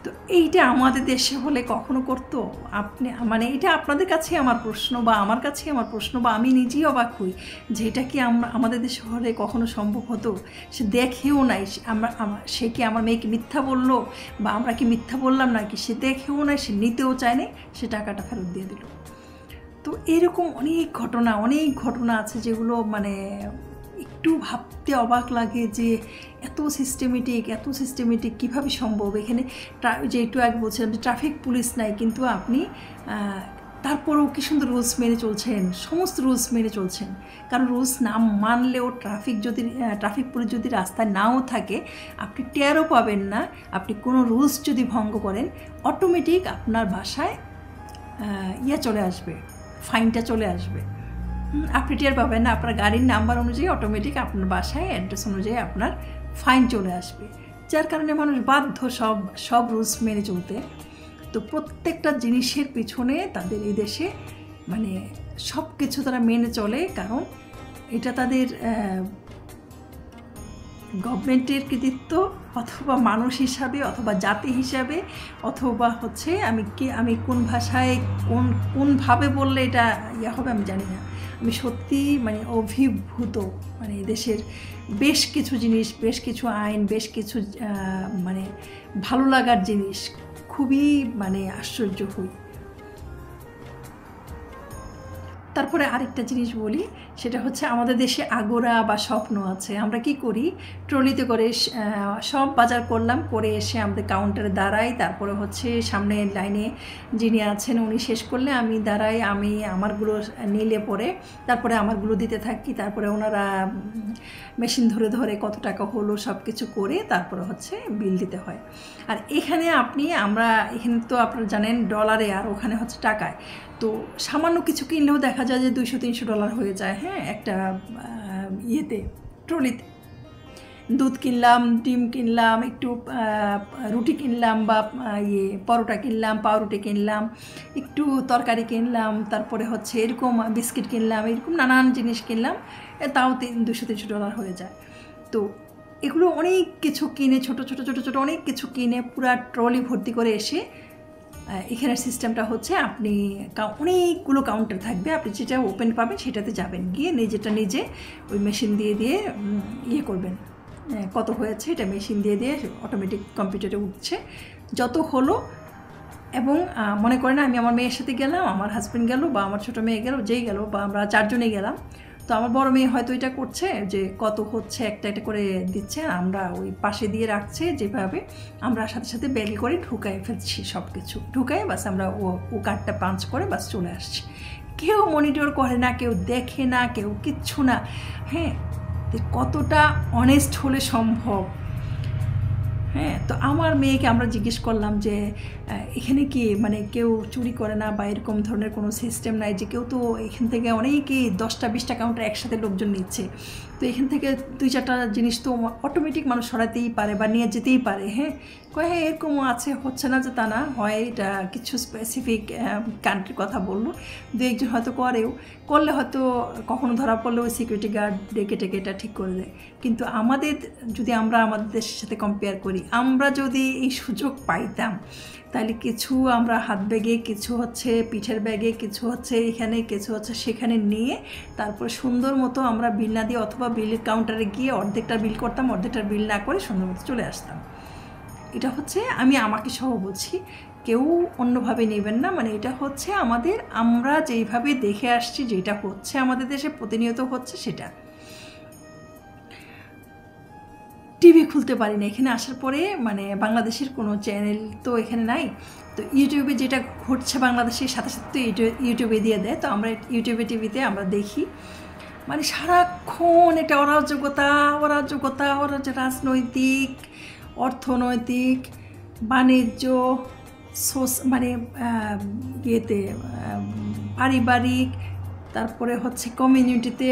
তো এইটা আমাদের দেশে হলে কখনো করতো? আপনি মানে এটা আপনাদের কাছে আমার প্রশ্ন, বা আমার কাছে আমার প্রশ্ন, বা আমি নিজেই অবাক হই যে এটা কি আমাদের দেশে হলে কখনো সম্ভব হতো? সে দেখেও নাই, সে কি আমার মেয়েকে মিথ্যা বললো, বা আমরা কি মিথ্যা বললাম নাকি? সে দেখেও নাই, সে নিতেও চায়নি, সে টাকাটা ফেরত দিয়ে দিল। তো এরকম অনেক ঘটনা আছে যেগুলো মানে একটু ভাবতে অবাক লাগে যে এত সিস্টেমেটিক কীভাবে সম্ভব। এখানে যে একটু আগে বলছিলাম যে ট্রাফিক পুলিশ নাই, কিন্তু আপনি তারপরেও কি সুন্দর রুলস মেনে চলছেন, সমস্ত রুলস মেনে চলছেন। কারণ রুলস না মানলেও ট্রাফিক পুলিশ যদি রাস্তায় নাও থাকে, আপনি টেরও পাবেন না। আপনি কোনো রুলস যদি ভঙ্গ করেন, অটোমেটিক আপনার বাসায় চলে আসবে, ফাইনটা চলে আসবে। আপনি টের পাবেন না, আপনার গাড়ির নাম্বার অনুযায়ী অটোমেটিক আপনার বাসায় অ্যাড্রেস অনুযায়ী আপনার ফাইন চলে আসবে। যার কারণে মানুষ বাধ্য সব রুলস মেনে চলতে। তো প্রত্যেকটা জিনিসের পিছনে তাদের এই দেশে মানে সব কিছু তারা মেনে চলে, কারণ এটা তাদের গভর্নমেন্টের কৃতিত্ব, অথবা মানুষ হিসাবে, অথবা জাতি হিসাবে, অথবা হচ্ছে আমি কোন ভাষায় কোনভাবে বললে এটা হবে আমি জানি না। আমি সত্যি মানে অভিভূত, মানে দেশের বেশ কিছু জিনিস, বেশ কিছু আইন, বেশ কিছু মানে ভালো লাগার জিনিস, খুবই মানে আশ্চর্য হই। তারপরে আরেকটা জিনিস বলি, সেটা হচ্ছে আমাদের দেশে আগোরা বা স্বপ্ন আছে। আমরা কি করি, ট্রলিতে করে সব বাজার করলাম, করে এসে আমাদের কাউন্টারে দাঁড়াই, তারপরে হচ্ছে সামনে লাইনে যিনি আছেন উনি শেষ করলে আমি দাঁড়াই, আমি আমারগুলো নিলে পরে তারপরে আমারগুলো দিতে থাকি, তারপরে ওনারা মেশিন ধরে কত টাকা হলো সব কিছু করে তারপরে হচ্ছে বিল দিতে হয়। আর এখানে আমরা এখানে তো আপনারা জানেন ডলারে, আর ওখানে হচ্ছে টাকায়। তো সামান্য কিছু কিনলেও দেখা যায় যে $200-300 হয়ে যায়। হ্যাঁ, একটা ট্রলিতে। দুধ কিনলাম, ডিম কিনলাম, একটু রুটি কিনলাম বা পরোটা কিনলাম, পাউরুটি কিনলাম, একটু তরকারি কিনলাম, তারপরে হচ্ছে এরকম বিস্কিট কিনলাম, এরকম নানান জিনিস কিনলাম, তাও $200-300 হয়ে যায়। তো এগুলো অনেক কিছু কিনে ছোটো ছোটো ছোটো ছোটো অনেক কিছু কিনে পুরা ট্রলি ভর্তি করে এসে এখানের সিস্টেমটা হচ্ছে আপনি অনেকগুলো কাউন্টার থাকবে, আপনি যেটা ওপেন পাবেন সেটাতে যাবেন, গিয়ে নিজেটা নিজে ওই মেশিন দিয়ে ইয়ে করবেন, কত হয়েছে এটা মেশিন দিয়ে অটোমেটিক কম্পিউটারে উঠছে যত হলো। এবং মনে করেন আমি আমার মেয়ের সাথে গেলাম, আমার হাজব্যান্ড গেল বা আমার ছোটো মেয়ে গেল, যেই গেল বা আমরা 4 জনে গেলাম, তো আমার বড় মেয়ে হয়তো এটা করছে যে কত হচ্ছে একটা একটা করে দিচ্ছে, আমরা ওই পাশে দিয়ে রাখছে, যেভাবে আমরা সাথে সাথে ব্যাগে করে ঢুকাই ফেলছি, সব কিছু ঢুকাই বাস আমরা ও কার্ডটা পাঞ্চ করে বাস চলে আসছি। কেউ মনিটর করে না, কেউ দেখে না, কেউ কিচ্ছু না। হ্যাঁ, কতটা অনেস্ট হলে সম্ভব। হ্যাঁ, তো আমার মেয়েকে আমরা জিজ্ঞেস করলাম যে এখানে কি মানে কেউ চুরি করে না বা এরকম ধরনের কোনো সিস্টেম নাই, যে কেউ তো এখান থেকে অনেকেই 10টা-20টা কাউন্টার একসাথে লোকজন নিচ্ছে, তো এখান থেকে 2-4টা জিনিস তো অটোমেটিক মানুষ সরাতেই পারে বা নিয়ে যেতেই পারে। হ্যাঁ, হ্যাঁ এরকমও আছে, হচ্ছে না যে তা না, হয় এটা কিছু স্পেসিফিক কান্ট্রির কথা বললো, 2-1 জন হয়তো করলে হয়তো কখনো ধরা পড়লে ওই সিকিউরিটি গার্ড ডেকে এটা ঠিক করে দেয়। কিন্তু যদি আমরা আমাদের দেশের সাথে কম্পেয়ার করি, আমরা যদি এই সুযোগ পাইতাম তাহলে কিছু আমরা হাত ব্যাগে, কিছু হচ্ছে পিঠের ব্যাগে, কিছু হচ্ছে এখানে, কিছু হচ্ছে সেখানে নিয়ে তারপর সুন্দর মতো আমরা বিল না দিয়ে অথবা বিলের কাউন্টারে গিয়ে অর্ধেকটার বিল করতাম, অর্ধেকটার বিল না করে সুন্দর মতো চলে আসতাম। এটা হচ্ছে আমি আমাকে সহ বলছি, কেউ অন্যভাবে নেবেন না। মানে এটা হচ্ছে আমরা যেইভাবে দেখে আসছি, যেটা হচ্ছে আমাদের দেশে প্রতিনিয়ত হচ্ছে সেটা। টিভি খুলতে পারি না এখানে আসার পরে, মানে বাংলাদেশের কোনো চ্যানেল তো এখানে নাই, তো ইউটিউবে যেটা ঘটছে বাংলাদেশের সাথে সাথে তো ইউটিউবে দিয়ে দেয়, তো আমরা ইউটিউবে টিভিতে আমরা দেখি, মানে সারাক্ষণ এটা অরাজকতা, রাজনৈতিক, অর্থনৈতিক, বাণিজ্য, মানে ইয়েতে পারিবারিক, তারপরে হচ্ছে কমিউনিটিতে,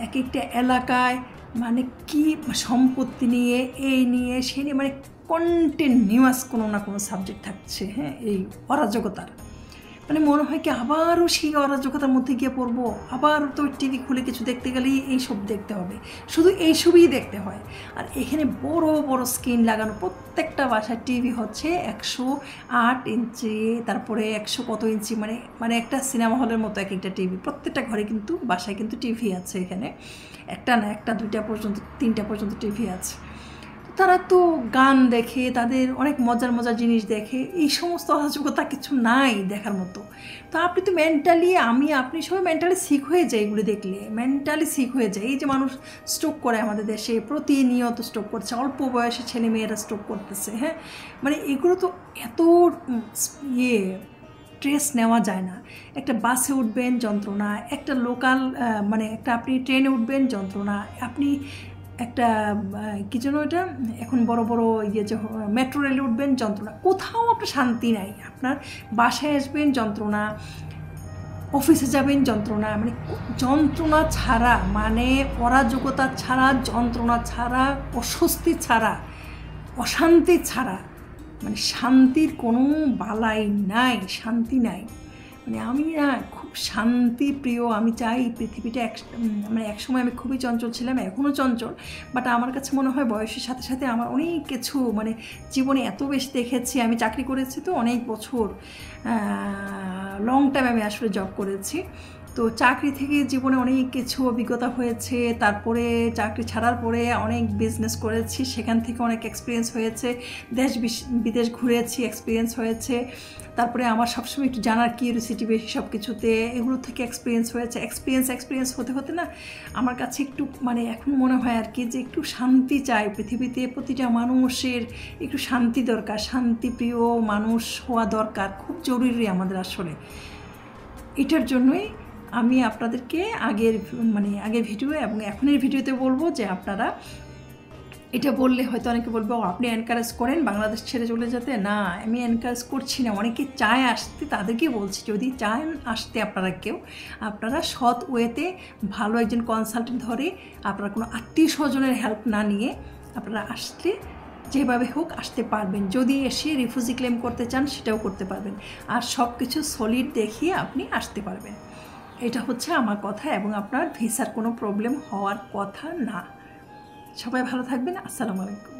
এক একটা এলাকায় মানে কি সম্পত্তি নিয়ে, এই নিয়ে সেই নিয়ে, মানে কন্টিনিউয়াস কোনো না কোনো সাবজেক্ট থাকছে। হ্যাঁ, এই অরাজকতার মানে মনে হয় কি আবারও সেই অরাজকতার মধ্যে গিয়ে পড়বো, আবার তো টিভি খুলে কিছু দেখতে গেলেই এইসব দেখতে হবে, শুধু এইসবই দেখতে হয়। আর এখানে বড় বড় স্ক্রিন লাগানো, প্রত্যেকটা বাসায় টিভি হচ্ছে 108 ইঞ্চি, তারপরে 100 কত ইঞ্চি, মানে একটা সিনেমা হলের মতো এক একটা টিভি, প্রত্যেকটা ঘরে কিন্তু বাসায় কিন্তু টিভি আছে এখানে, একটা না, একটা 2টা পর্যন্ত 3টা পর্যন্ত টিভি আছে। তারা তো গান দেখে, তাদের অনেক মজার মজার জিনিস দেখে, এই সমস্ত অরাজকতা কিছু নাই দেখার মতো। তো আপনি তো মেন্টালি, আপনি সবাই মেন্টালি সিক হয়ে যায়, এগুলো দেখলে মেন্টালি সিক হয়ে যায়। এই যে মানুষ স্ট্রোক করে আমাদের দেশে, প্রতিনিয়ত স্ট্রোক করছে, অল্প বয়সে ছেলে মেয়েরা স্ট্রোক করতেছে। হ্যাঁ, মানে এগুলো তো এত স্ট্রেস নেওয়া যায় না। একটা বাসে উঠবেন যন্ত্রণা, একটা লোকাল মানে একটা আপনি ট্রেনে উঠবেন যন্ত্রণা, আপনি একটা কী যেন এটা এখন বড় বড় যে মেট্রো রেলে উঠবেন যন্ত্রণা, কোথাও আপনার শান্তি নাই। আপনার বাসায় আসবেন যন্ত্রণা, অফিসে যাবেন যন্ত্রণা, মানে যন্ত্রণা ছাড়া, মানে অরাজকতা ছাড়া, যন্ত্রণা ছাড়া, অস্বস্তি ছাড়া, অশান্তি ছাড়া, মানে শান্তির কোনো বালাই নাই, শান্তি নাই। মানে আমি না খুব শান্তিপ্রিয়, আমি চাই পৃথিবীটা মানে একসময় আমি খুবই চঞ্চল ছিলাম, এখনও চঞ্চল, বাট আমার কাছে মনে হয় বয়সের সাথে সাথে আমার অনেক কিছু, মানে জীবনে এত বেশি দেখেছি। আমি চাকরি করেছি তো অনেক বছর, লং টাইম আমি আসলে জব করেছি, তো চাকরি থেকে জীবনে অনেক কিছু অভিজ্ঞতা হয়েছে। তারপরে চাকরি ছাড়ার পরে অনেক বিজনেস করেছি, সেখান থেকে অনেক এক্সপিরিয়েন্স হয়েছে, দেশ বিদেশ ঘুরেছি, এক্সপিরিয়েন্স হয়েছে। তারপরে আমার সবসময় একটু জানার কিউরিওসিটি বেশি সব কিছুতে, এগুলো থেকে এক্সপিরিয়েন্স হয়েছে। এক্সপিরিয়েন্স হতে হতে না আমার কাছে একটু মানে এখন মনে হয় আর কি যে একটু শান্তি চাই পৃথিবীতে। প্রতিটা মানুষের একটু শান্তি দরকার, শান্তিপ্রিয় মানুষ হওয়া দরকার, খুব জরুরি আমাদের আসলে। এটার জন্যই আমি আপনাদেরকে আগের ভিডিও এবং এখনের ভিডিওতে বলবো যে আপনারা এটা বললে হয়তো অনেকে বলবে আপনি এনকারেজ করেন বাংলাদেশ ছেড়ে চলে যেতে। না, আমি এনকারেজ করছি না, অনেকে চায় আসতে, তাদেরকে বলছি যদি চান আসতে আপনারা সৎ ওয়েতে ভালো একজন কনসালটেন্ট ধরে, আপনারা কোনো আত্মীয় স্বজনের হেল্প না নিয়ে আপনারা আসলে যেভাবে হোক আসতে পারবেন। যদি এসে রিফিউজি ক্লেম করতে চান সেটাও করতে পারবেন, আর সব কিছু সলিড দেখিয়ে আপনি আসতে পারবেন। এটা হচ্ছে আমার কথা, এবং আপনার ভিসার কোনো প্রবলেম হওয়ার কথা না। সবাই ভালো থাকবেন। আসসালামু আলাইকুম।